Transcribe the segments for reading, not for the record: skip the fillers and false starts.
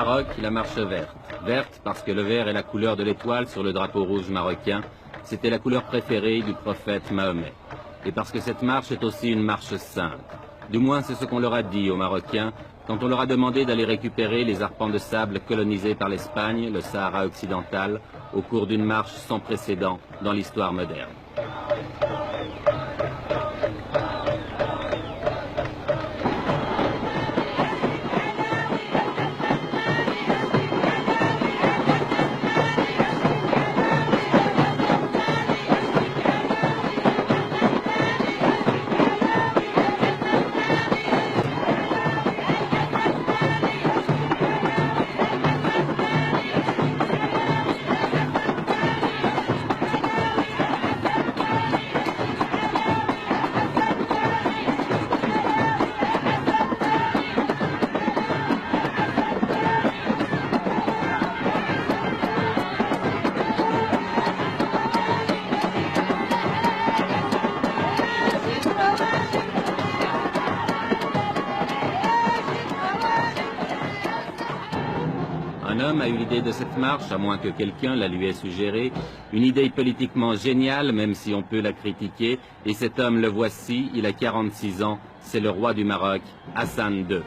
Maroc, la marche verte. Verte parce que le vert est la couleur de l'étoile sur le drapeau rouge marocain. C'était la couleur préférée du prophète Mahomet. Et parce que cette marche est aussi une marche sainte. Du moins, c'est ce qu'on leur a dit aux Marocains quand on leur a demandé d'aller récupérer les arpents de sable colonisés par l'Espagne, le Sahara occidental, au cours d'une marche sans précédent dans l'histoire moderne. Un homme a eu l'idée de cette marche, à moins que quelqu'un la lui ait suggérée, une idée politiquement géniale, même si on peut la critiquer, et cet homme, le voici, il a 46 ans, c'est le roi du Maroc, Hassan II.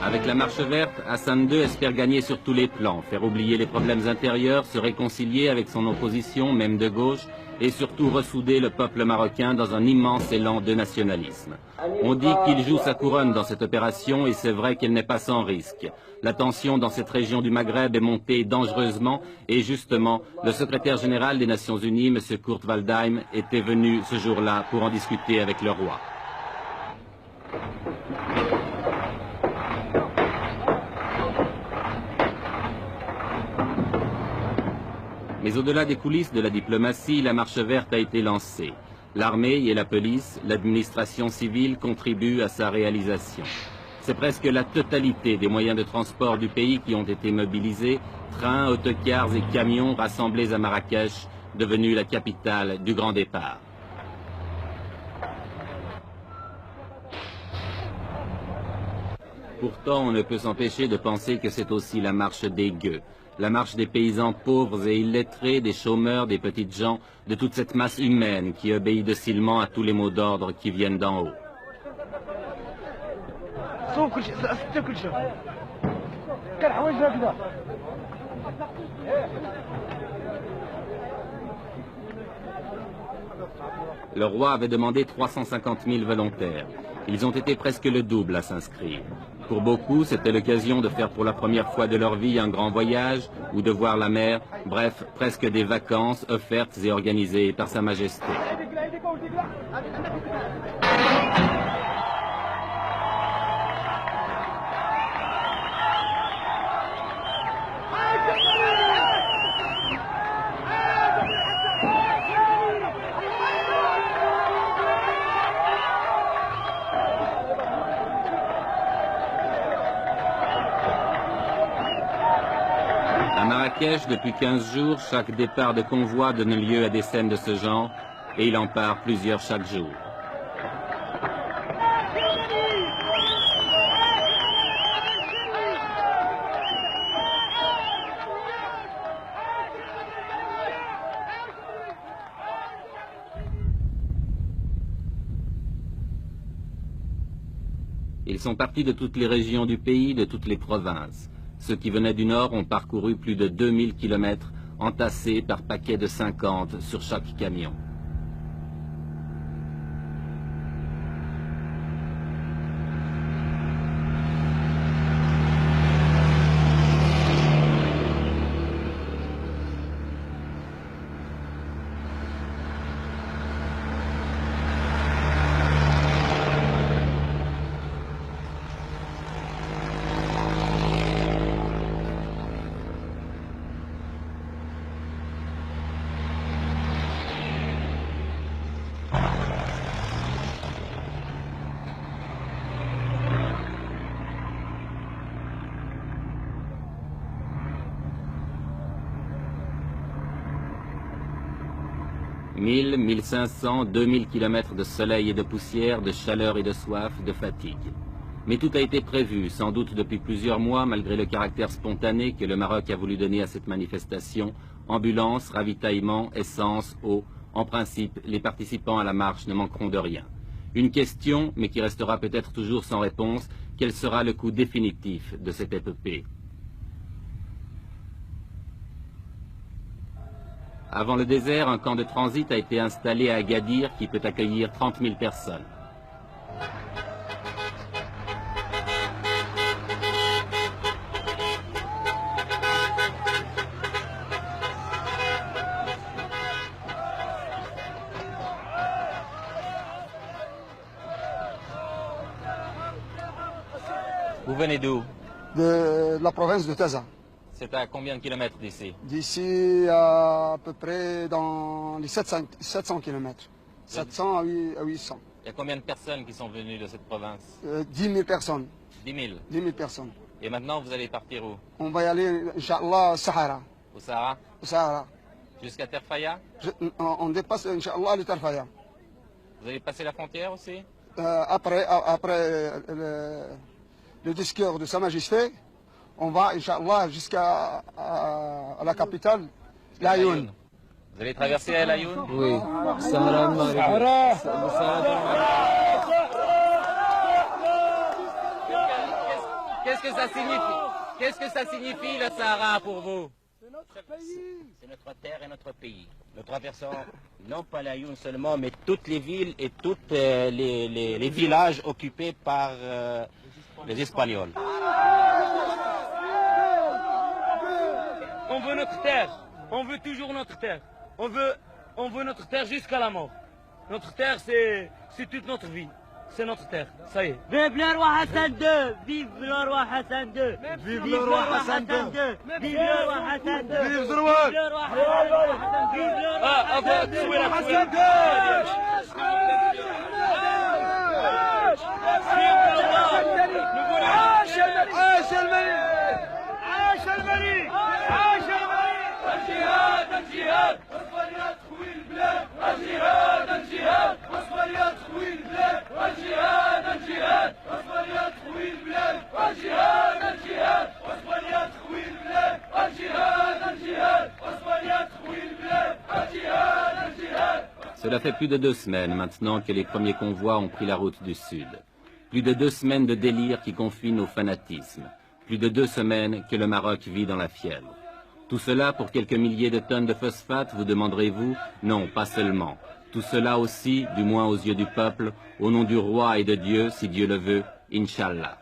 Avec la marche verte, Hassan II espère gagner sur tous les plans, faire oublier les problèmes intérieurs, se réconcilier avec son opposition, même de gauche, et surtout ressouder le peuple marocain dans un immense élan de nationalisme. On dit qu'il joue sa couronne dans cette opération et c'est vrai qu'elle n'est pas sans risque. La tension dans cette région du Maghreb est montée dangereusement et justement, le secrétaire général des Nations Unies, M. Kurt Waldheim, était venu ce jour-là pour en discuter avec le roi. Mais au-delà des coulisses de la diplomatie, la marche verte a été lancée. L'armée et la police, l'administration civile contribuent à sa réalisation. C'est presque la totalité des moyens de transport du pays qui ont été mobilisés, trains, autocars et camions rassemblés à Marrakech, devenue la capitale du grand départ. Pourtant, on ne peut s'empêcher de penser que c'est aussi la marche des gueux. La marche des paysans pauvres et illettrés, des chômeurs, des petites gens, de toute cette masse humaine qui obéit docilement à tous les mots d'ordre qui viennent d'en haut. Le roi avait demandé 350 000 volontaires. Ils ont été presque le double à s'inscrire. Pour beaucoup, c'était l'occasion de faire pour la première fois de leur vie un grand voyage ou de voir la mer, bref, presque des vacances offertes et organisées par Sa Majesté. Depuis 15 jours, chaque départ de convoi donne lieu à des scènes de ce genre, et il en part plusieurs chaque jour. Ils sont partis de toutes les régions du pays, de toutes les provinces. Ceux qui venaient du nord ont parcouru plus de 2000 kilomètres, entassés par paquets de 50 sur chaque camion. 1000, 1500, 2000 kilomètres de soleil et de poussière, de chaleur et de soif, de fatigue. Mais tout a été prévu, sans doute depuis plusieurs mois, malgré le caractère spontané que le Maroc a voulu donner à cette manifestation. Ambulance, ravitaillement, essence, eau. En principe, les participants à la marche ne manqueront de rien. Une question, mais qui restera peut-être toujours sans réponse, quel sera le coût définitif de cette épopée? Avant le désert, un camp de transit a été installé à Agadir qui peut accueillir 30 000 personnes. Vous venez d'où? De la province de Taza. C'est à combien de kilomètres d'ici? D'ici à peu près dans les 700 km. 700 à 800. Il y a combien de personnes qui sont venues de cette province? 10 000 personnes. 10 000. 10 000 personnes. Et maintenant, vous allez partir où? On va y aller, Inch'Allah, au Sahara. Au Sahara? Au Sahara. Jusqu'à Terfaya? On dépasse, Inch'Allah, le Tarfaya. Vous allez passer la frontière aussi? Après le discours de Sa Majesté, on va, Inch'Allah, jusqu'à la capitale, l'Ayoun. Vous allez traverser à l'Ayoun? Oui. Sahara Qu'est-ce que ça signifie? Qu'est-ce que ça signifie le Sahara pour vous? C'est notre pays. C'est notre terre et notre pays. Nous traversons non pas l'Ayoun seulement, mais toutes les villes et tous les villages occupés par les Espagnols. On veut notre terre, on veut toujours notre terre, on veut notre terre jusqu'à la mort. Notre terre, c'est toute notre vie, c'est notre terre, ça y est. Vive le roi Hassan II, vive le roi Hassan II, vive le roi Hassan II, vive le roi Hassan II, vive le roi Hassan II, vive le roi Hassan Cela fait plus de 2 semaines maintenant que les premiers convois ont pris la route du Sud. Plus de 2 semaines de délire qui confine au fanatisme. Plus de 2 semaines que le Maroc vit dans la fièvre. Tout cela pour quelques milliers de tonnes de phosphate, vous demanderez-vous? Non, pas seulement. Tout cela aussi, du moins aux yeux du peuple, au nom du roi et de Dieu, si Dieu le veut, Inch'Allah.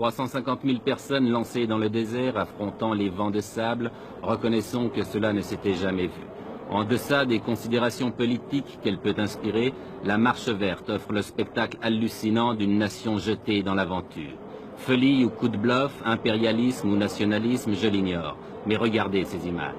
« 350 000 personnes lancées dans le désert, affrontant les vents de sable, reconnaissons que cela ne s'était jamais vu. En deçà des considérations politiques qu'elle peut inspirer, la Marche verte offre le spectacle hallucinant d'une nation jetée dans l'aventure. Folie ou coup de bluff, impérialisme ou nationalisme, je l'ignore. Mais regardez ces images.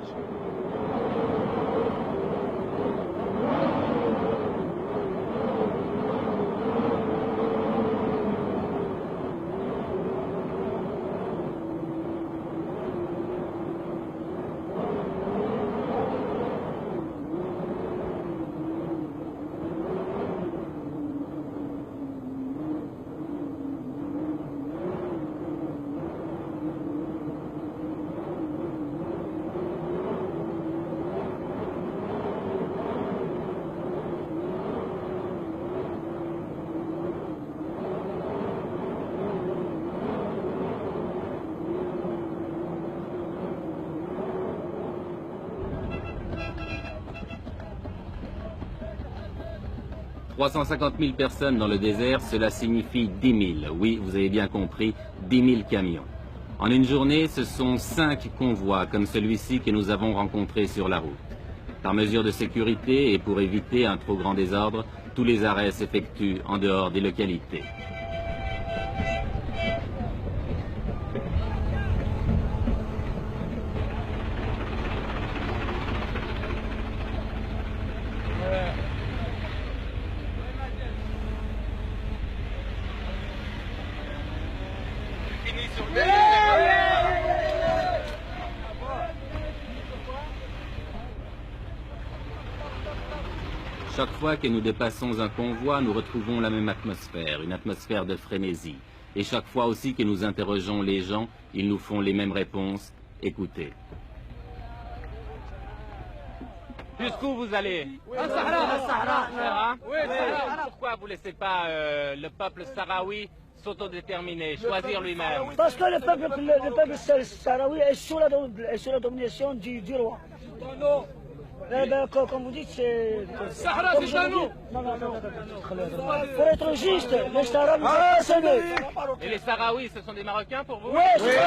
350 000 personnes dans le désert, cela signifie 10 000. Oui, vous avez bien compris, 10 000 camions. En une journée, ce sont 5 convois comme celui-ci que nous avons rencontré sur la route. Par mesure de sécurité et pour éviter un trop grand désordre, tous les arrêts s'effectuent en dehors des localités. Chaque fois que nous dépassons un convoi, nous retrouvons la même atmosphère, une atmosphère de frénésie. Et chaque fois aussi que nous interrogeons les gens, ils nous font les mêmes réponses. Écoutez. Jusqu'où vous allez? Sahara. Pourquoi vous ne laissez pas le peuple sahraoui s'autodéterminer, choisir lui-même? Parce que le peuple sahraoui est sous la domination du roi. Comme vous dites, c'est... Sahara, c'est chez nous. Non. Pour être juste, les Sahraouis, c'est nous. Et les Sahraouis, ce sont des Marocains pour vous? Oui, c'est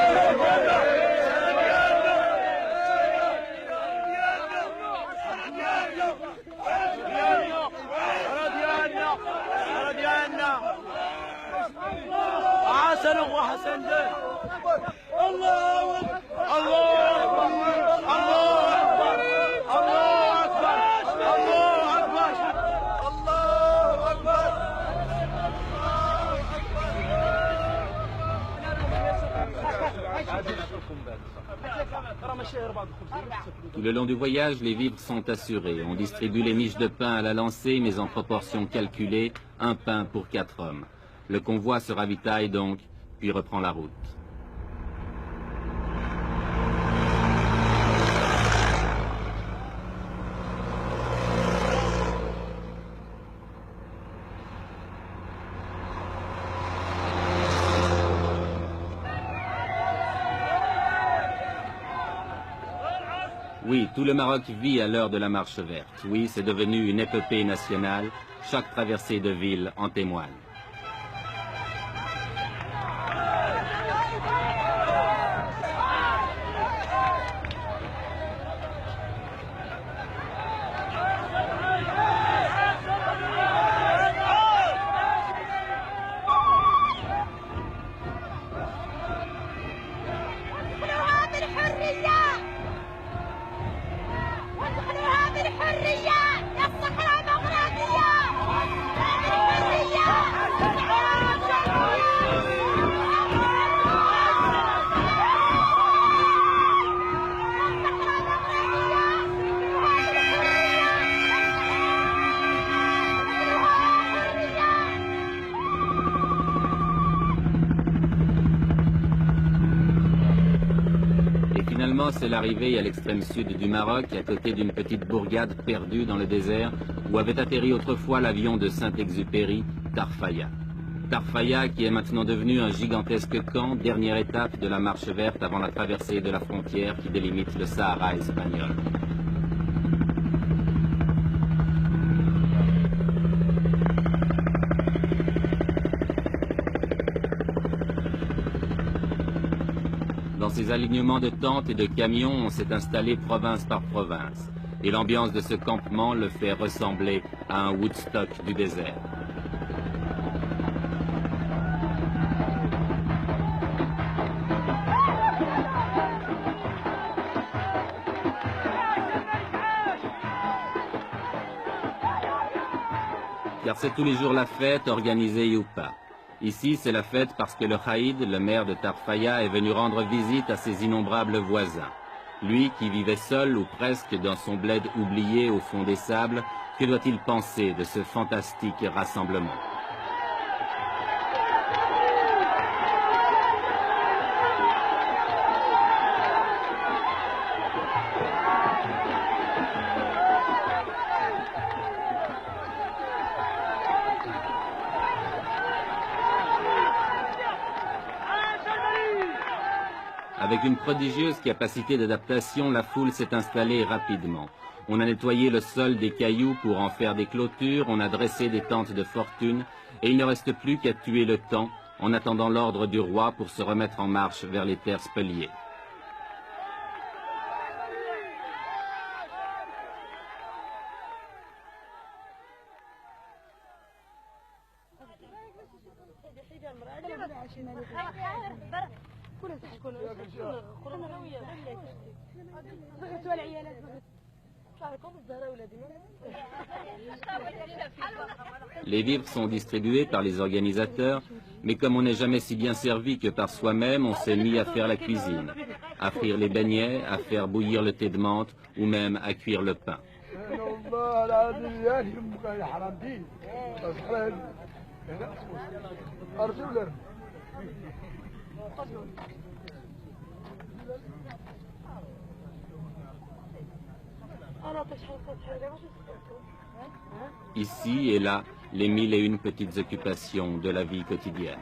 Tout le long du voyage, les vivres sont assurés. On distribue les miches de pain à la lancée, mais en proportion calculée, un pain pour 4 hommes. Le convoi se ravitaille donc, puis reprend la route. Oui, tout le Maroc vit à l'heure de la marche verte. Oui, c'est devenu une épopée nationale. Chaque traversée de ville en témoigne. C'est l'arrivée à l'extrême sud du Maroc, à côté d'une petite bourgade perdue dans le désert, où avait atterri autrefois l'avion de Saint-Exupéry, Tarfaya. Tarfaya qui est maintenant devenu un gigantesque camp, dernière étape de la marche verte avant la traversée de la frontière qui délimite le Sahara espagnol. Dans ces alignements de tentes et de camions, on s'est installé province par province. Et l'ambiance de ce campement le fait ressembler à un Woodstock du désert. Car c'est tous les jours la fête, organisée ou pas. Ici, c'est la fête parce que le Khaïd, le maire de Tarfaya, est venu rendre visite à ses innombrables voisins. Lui, qui vivait seul ou presque dans son bled oublié au fond des sables, que doit-il penser de ce fantastique rassemblement ? Avec une prodigieuse capacité d'adaptation, la foule s'est installée rapidement. On a nettoyé le sol des cailloux pour en faire des clôtures, on a dressé des tentes de fortune, et il ne reste plus qu'à tuer le temps en attendant l'ordre du roi pour se remettre en marche vers les terres spoliées. Les vivres sont distribués par les organisateurs, mais comme on n'est jamais si bien servi que par soi-même, on s'est mis à faire la cuisine, à frire les beignets, à faire bouillir le thé de menthe ou même à cuire le pain. Ici et là, les 1001 petites occupations de la vie quotidienne.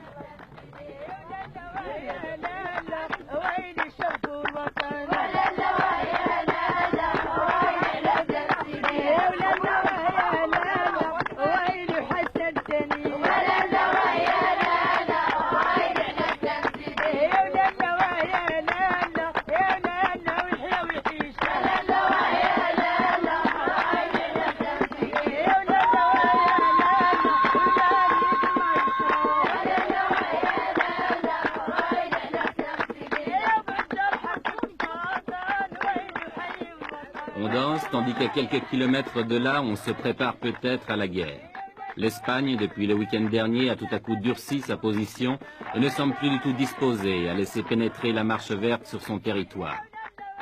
On danse, tandis qu'à quelques kilomètres de là, on se prépare peut-être à la guerre. L'Espagne, depuis le week-end dernier, a tout à coup durci sa position et ne semble plus du tout disposée à laisser pénétrer la marche verte sur son territoire.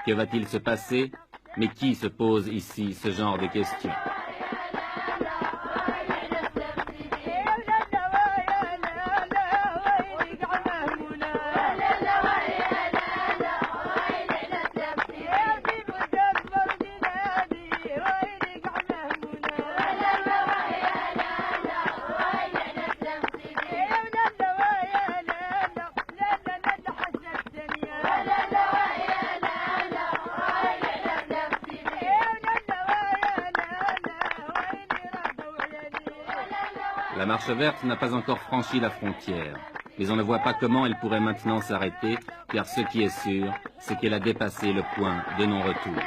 Que va-t-il se passer? Mais qui se pose ici ce genre de questions? La marche verte n'a pas encore franchi la frontière, mais on ne voit pas comment elle pourrait maintenant s'arrêter, car ce qui est sûr, c'est qu'elle a dépassé le point de non-retour.